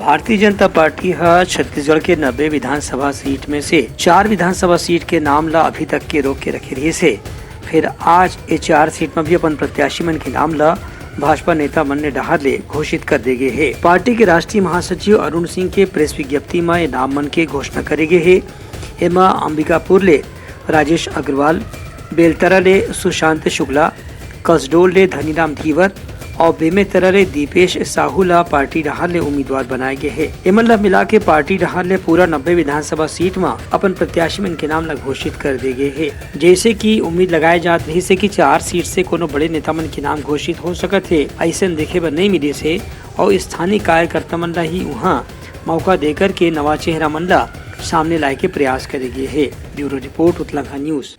Bharatiya Janata party Chhattisgarh के 90 विधानसभा seat में से 4 विधानसभा सीट के नाम ला अभी तक के रोक के रखे रही से फिर आज ये 4 सीट में भी अपन प्रत्याशी मन के नाम ला भाजपा नेता मन ने डहार ले घोषित कर दे गए है। पार्टी के राष्ट्रीय महासचिव अरुण सिंह के प्रेस विज्ञप्ति में ये नाम मन के घोषणा करे गए है। एमा अंबिकापुर ले राजेश अग्रवाल, बेलतरा ले सुशांत शुक्ला, कसडोल ले धनीराम धीवर और बेमेतरा ले दीपेश साहू ला पार्टी डहार ले उम्मीदवार बनाए गए है। एमन ला मिला के पार्टी डहार ले पूरा 90 विधानसभा सीट में अपन प्रत्याशी मन के नाम ला घोषित कर दे गए है। जैसे कि उम्मीद लगाए जात रही से कि 4 सीट से कोनो बड़े नेता मन के नाम घोषित हो सकत है, ऐसे देखे बर नहीं मिले से और स्थानीय कार्यकर्ता मन ला ही वहाँ मौका देकर के नवा चेहरा मन ला सामने लाए के प्रयास करेगी है। Bureau report Uttarakhand news.